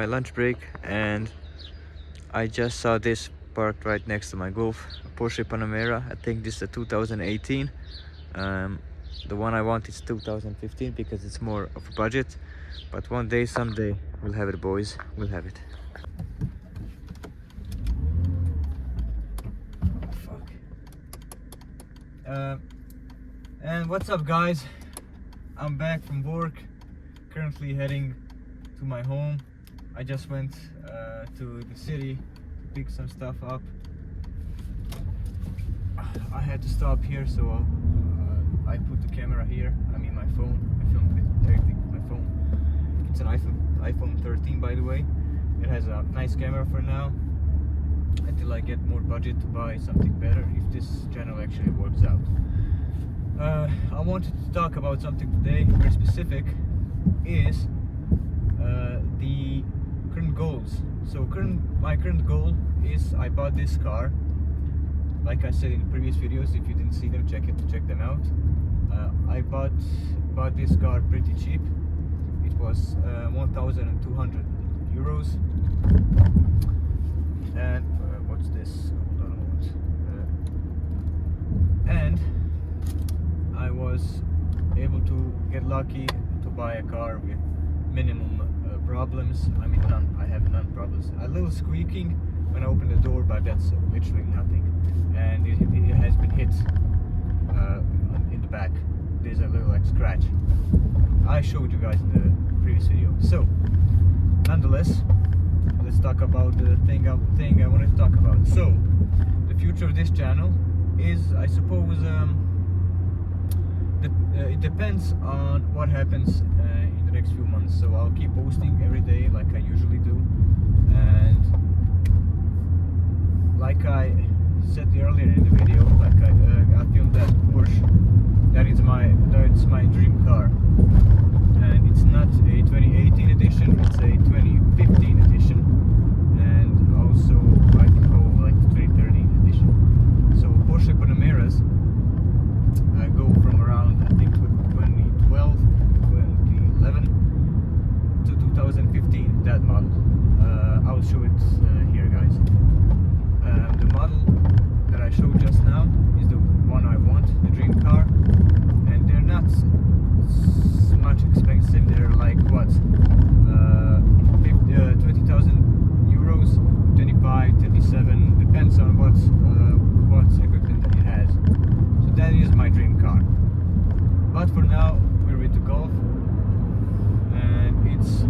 My lunch break, and I just saw this parked right next to my Golf, a Porsche Panamera. I think this is a 2018. The one I want is 2015 because it's more of a budget, but one day, someday, we'll have it, boys. We'll have it. Fuck. And what's up, guys? I'm back from work, currently heading to my home. I just went to the city to pick some stuff up. I had to stop here, so I put the camera here. I mean my phone. I filmed with everything with my phone. It's an iPhone 13, by the way. It has a nice camera for now, until I get more budget to buy something better, if this channel actually works out. I wanted to talk about something today, very specific, is the current goals. So my current goal is, I bought this car, like I said in the previous videos. If you didn't see them, check them out. I bought this car pretty cheap. It was 1,200 euros. And what's this? Hold on a moment. And I was able to get lucky to buy a car with minimum problems. I mean, none. I have none problems. A little squeaking when I open the door, but that's literally nothing. And it has been hit in the back. There's a little like scratch. I showed you guys in the previous video. So, nonetheless, let's talk about the thing I wanted to talk about. So, the future of this channel is, I suppose, it depends on what happens in the next few months. So I'll keep posting every day like I usually do, and like I said earlier in the video, like I filmed that Porsche. That's my dream car, and it's not a 2018 edition, it's a 2015 edition, and also I can go like the 2013 edition. So Porsche Panameras go from around, I think, 2012, 2011 to 2015, that model. I'll show it here, guys. The model that I showed just now is the one I want, the dream car, and they're not much expensive. They're like what, 20,000 euros, 25, 27, depends on what equipment it has. So that is my dream car. But for now, we're with the Golf, and it's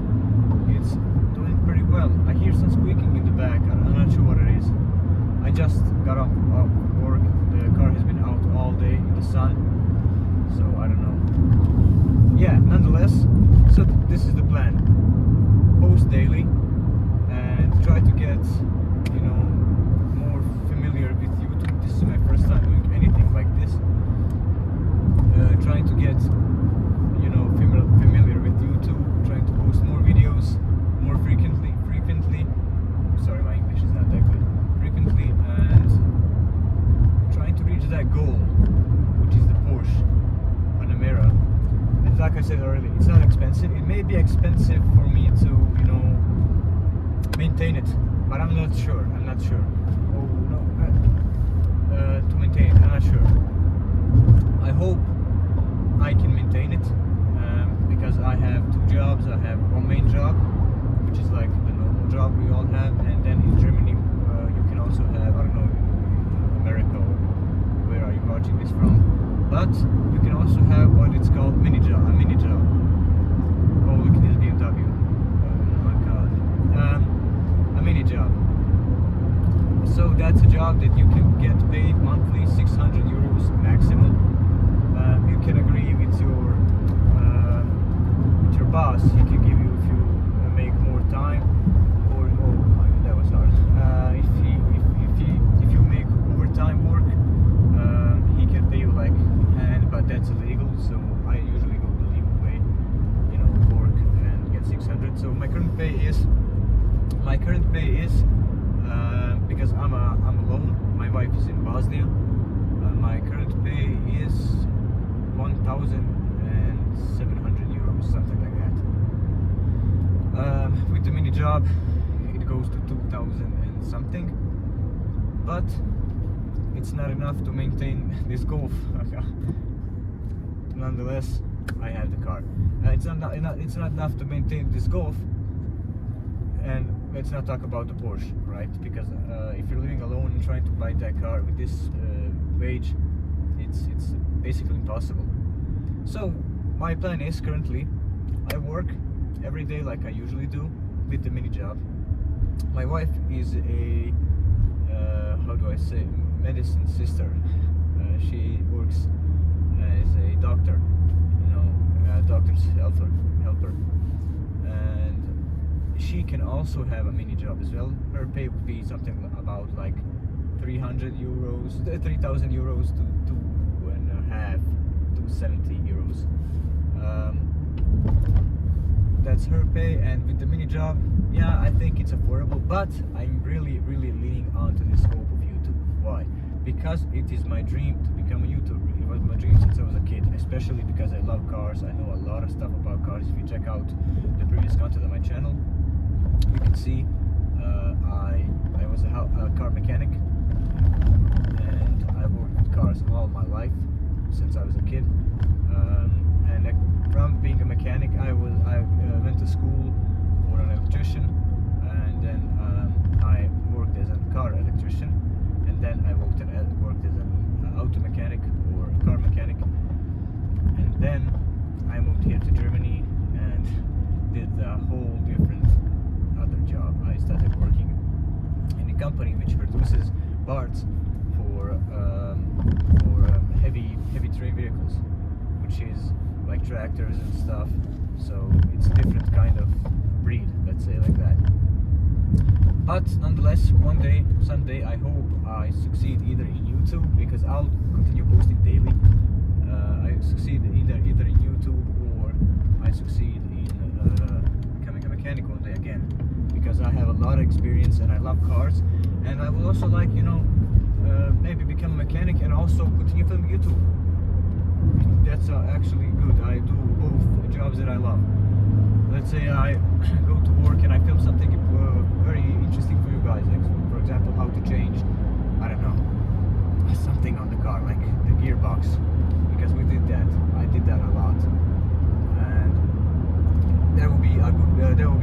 doing pretty well. I hear some squeaking in the back. I'm not sure what it is. I just got off work. The car has been out all day in the sun, so I don't know. Yeah, nonetheless, so this is the plan. Post daily and try to get, more familiar with YouTube. This is my first time doing anything like this. Trying to get, familiar with YouTube, trying to post more videos more frequently. Sorry, my English is not that good. Frequently, and trying to reach that goal, which is the Porsche Panamera. And like I said earlier, it's not expensive. It may be expensive for me to, maintain it, but I'm not sure. Oh no, to maintain it, I'm not sure. I hope I can maintain it, because I have two jobs. I have one main job, which is like the normal job we all have, and then in Germany you can also have, I don't know, America, or where are you watching this from, but you can also have what it's called a mini job. Oh, look at this BMW. Oh my god. A mini job. So that's a job that you can get paid monthly, 600 euros maximum. You can agree with your boss. He can give you, if you make more time, or that was hard. If you make overtime work, he can pay you like in hand, but that's illegal. So I usually go the legal way, work and get 600. So my current pay is because I'm alone. My wife is in Bosnia. My current pay is 1,700 euros, something like that. With the mini job, it goes to 2000 and something, but it's not enough to maintain this Golf. Nonetheless, I have the car. It's not enough to maintain this Golf, and let's not talk about the Porsche, right? Because if you're living alone and trying to buy that car with this wage, it's basically impossible. So my plan is currently I work every day like I usually do with the mini job. My wife is a how do I say, medicine sister. She works as a doctor, doctor's helper, and she can also have a mini job as well. Her pay would be something about like 3,000 euros to 270 euros. That's her pay, and with the mini job, yeah, I think it's affordable, but I'm really leaning onto the scope of YouTube. Why? Because it is my dream to become a YouTuber. It was my dream since I was a kid, especially because I love cars. I know a lot of stuff about cars. If you check out the previous content on my channel, you can see I was a car mechanic, and I worked with cars all my life since I was a kid. And from being a mechanic, I went to school for an electrician, and then I worked as a car electrician, and then I worked as an auto mechanic or car mechanic, and then I moved here to Germany and did a whole different other job. I started working in a company which produces parts for heavy terrain vehicles, which is like tractors and stuff. So it's a different kind of breed, let's say like that. But nonetheless, someday, I hope I succeed either in YouTube, because I'll continue posting daily. I succeed either in YouTube, or I succeed in becoming a mechanic one day again, because I have a lot of experience and I love cars, and I would also like, maybe become a mechanic and also continue filming YouTube. That's actually good. I do both jobs that I love. Let's say I go to work and I film something very interesting for you guys, like for example how to change, I don't know, something on the car, like the gearbox, because we did that. I did that a lot, and there will be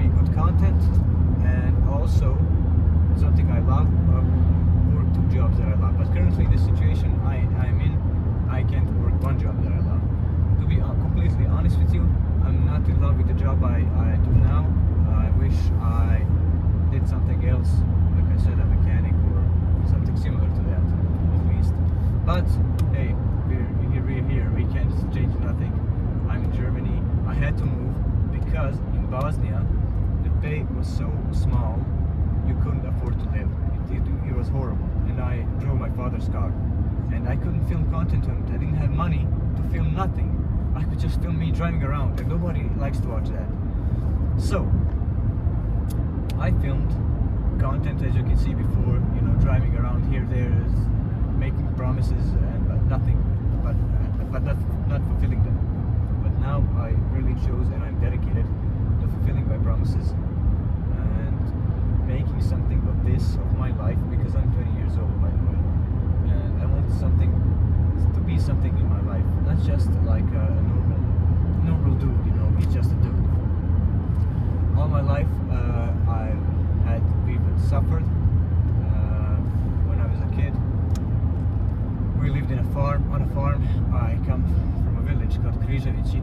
good content, and also something I love. I will work two jobs that I love, but currently in the situation I'm in, I can't work one job that I love. To be completely honest with you, I'm not in love with the job I do now. I wish I did something else, like I said, a mechanic or something similar to that, at least. But hey, we're here. We can't change nothing. I'm in Germany. I had to move because in Bosnia the pay was so small you couldn't afford to live. It was horrible, and I drove my father's car, and I couldn't film content on it. I didn't have money to film nothing. I could just film me driving around, and nobody likes to watch that. So I filmed content, as you can see before, driving around here, there, making promises and nothing, but not fulfilling them. But now I really chose, and I'm dedicated to fulfilling my promises and making something of my life, because I'm 20 years old, by the way, and I want something to be something in my life, not just like a normal dude. He's just a dude. All my life we've suffered. When I was a kid, we lived on a farm. I come from a village called Križevići.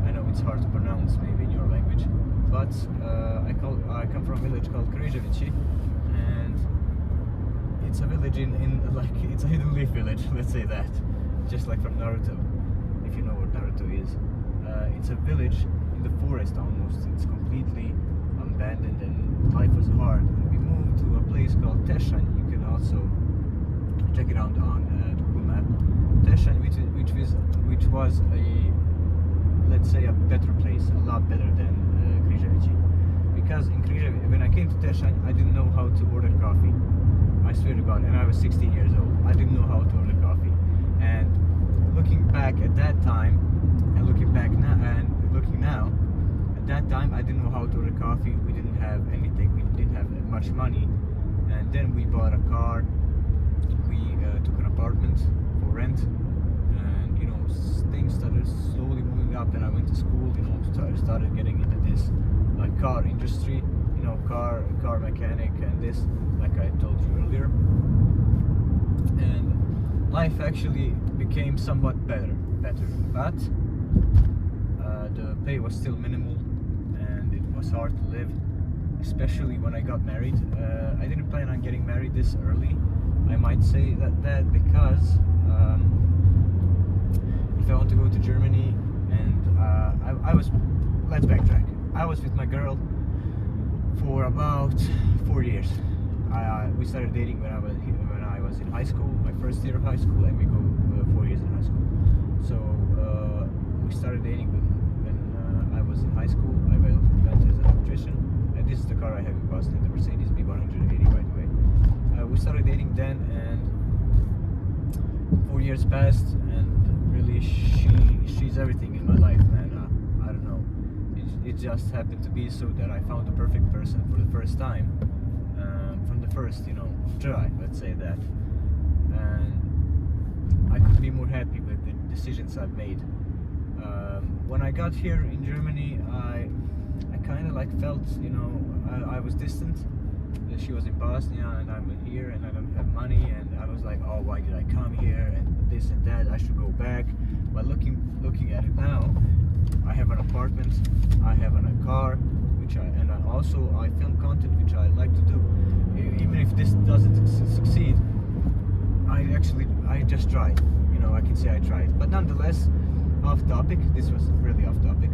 I know it's hard to pronounce maybe in your language, but I come from a village called Križevići, and it's a village it's a hidden leaf village, let's say that, just like from Naruto, if you know what Naruto is. It's a village in the forest almost. It's completely abandoned, and life was hard. And we moved to a place called Tesan. You can also check it out on Google Map. Tesan, which was let's say a better place, a lot better than Križevići. Because in Križevići, when I came to Tesan, I didn't know how to order coffee. I swear to God, and I was 16 years old. I didn't know how to order coffee. And looking back at that time, and looking now, that time I didn't know how to order coffee. We didn't have anything. We didn't have much money. And then we bought a car. We took an apartment for rent. And you know, things started slowly moving up. And I went to school. You know, started getting into this like car industry. You know, car mechanic and this, like I told you earlier. And life actually became somewhat better. But the pay was still minimal, and it was hard to live, especially when I got married. I didn't plan on getting married this early. I might say that because if I want to go to Germany, and I was, let's backtrack. I was with my girl for about 4 years. We started dating when I was in high school, my first year of high school, and we go 4 years in high school. So we started dating when I was in high school. I went as an electrician, and this is the car I have in Boston, the Mercedes B180, by the way. We started dating then, and 4 years passed, and really she's everything in my life, man. I don't know. It just happened to be so that I found the perfect person for the first time, from the first, you know, try, let's say that. And I couldn't be more happy with the decisions I've made. When I got here in Germany, I kind of like felt, you know, I was distant. She was in Bosnia and I'm here and I don't have money, and I was like, oh, why did I come here, and this and that, I should go back. But looking at it now, I have an apartment, I have a car, and also I film content, which I like to do. Even if this doesn't succeed, I just tried. You know, I can say I tried. But nonetheless, off topic. This was really off topic.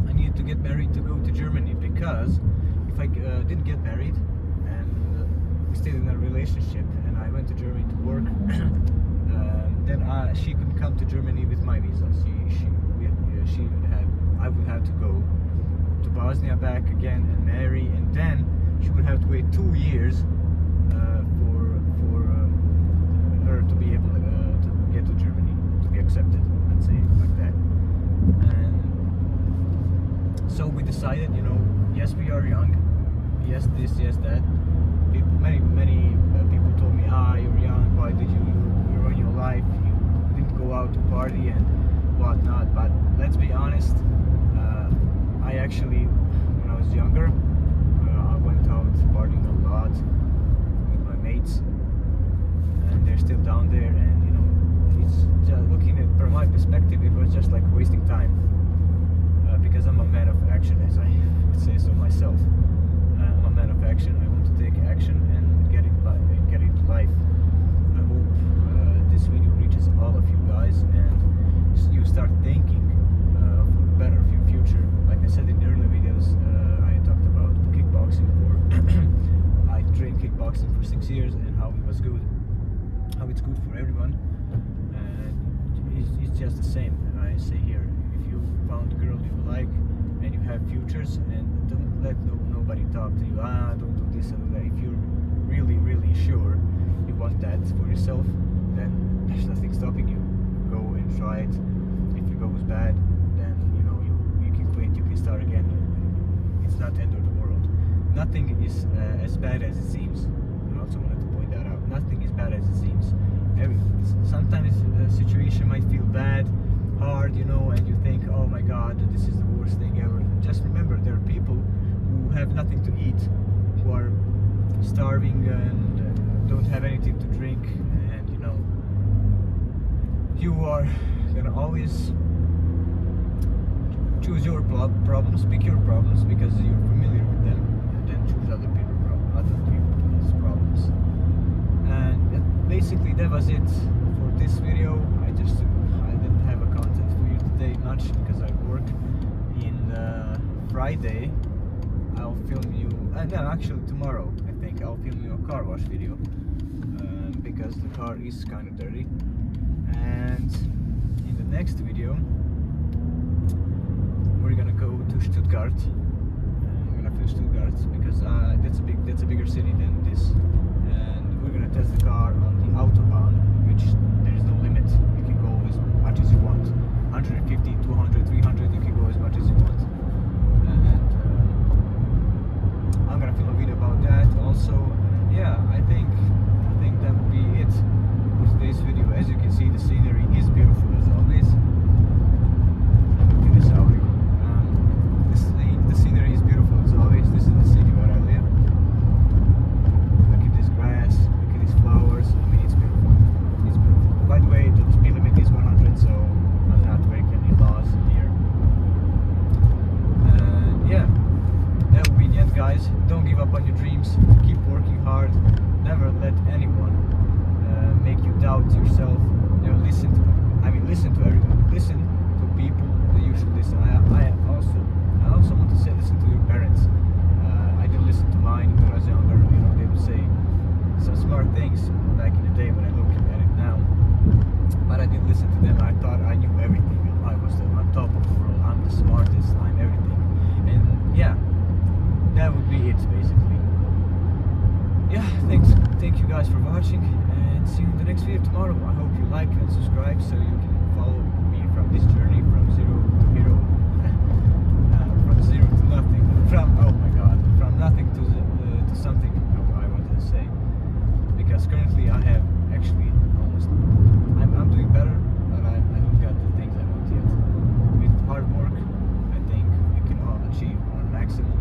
I needed to get married to go to Germany, because if I didn't get married and we stayed in a relationship and I went to Germany to work, then she could come to Germany with my visa. I would have to go to Bosnia back again and marry, and then she would have to wait 2 years for her to be able to get to Germany, to be accepted, let's say like that. And so we decided, you know, yes, we are young, yes this, yes that. Many people told me, you're young, why did you ruin your life, you didn't go out to party and whatnot. But let's be honest, I actually, when I was younger, I went out partying a lot with my mates, and they're still down there, and you know, it's just looking at, from my perspective, it was just like wasting time, because I'm a man of action, as I would say so myself. I'm a man of action. I want to take action and get into life. I hope this video reaches all of you guys, and you start thinking for the better of your future. Like I said in the earlier videos, I talked about kickboxing I trained kickboxing for 6 years, and how it was good, how it's good for everyone. And it's just the same. I say here, if you found a girl you like and you have futures, and don't let nobody talk to you, don't do this and do that. If you're really, really sure you want that for yourself, then there's nothing stopping you. Go and try it. If it goes bad, then you know, you can quit, you can start again. It's not the end of the world. Nothing is as bad as it seems. I also wanted to point that out. Nothing is bad as it seems. Sometimes a situation might feel bad, hard, you know, and you think, oh my god, this is the worst thing ever. Just remember, there are people who have nothing to eat, who are starving and don't have anything to drink, and you know, you are gonna always choose your problems, pick your problems because you're familiar with them, and then choose other people's problems. And basically that was it for this video. I didn't have a content for you today much because I work. In Friday I'll film you, no, actually tomorrow I think I'll film you a car wash video, because the car is kind of dirty. And in the next video we're gonna go to Stuttgart. We're gonna film Stuttgart because that's a bigger city than this, and we're gonna test the car on the Autobahn, which there is no limit. You can go as much as you want, 150, 200, 300, you can go as much as you want. guys, don't give up on your dreams. Keep working hard. Never let anyone make you doubt yourself. Never listen to everyone. Listen to people that you should listen. I also want to say, listen to your parents. I didn't listen to mine when I was younger. You know, they would say some smart things back in the day when I look at it now. But I didn't listen to them. I thought I knew everything. I was on top of the world. I'm the smartest. I'm everything. And yeah, that would be it basically. Yeah, thank you guys for watching, and see you in the next video tomorrow. I hope you like and subscribe so you can follow me from this journey from zero to hero, from zero to nothing, from nothing to something. I wanted to say, because currently I have actually almost I'm doing better, but I don't got the things I want yet. With hard work, I think we can all achieve our maximum.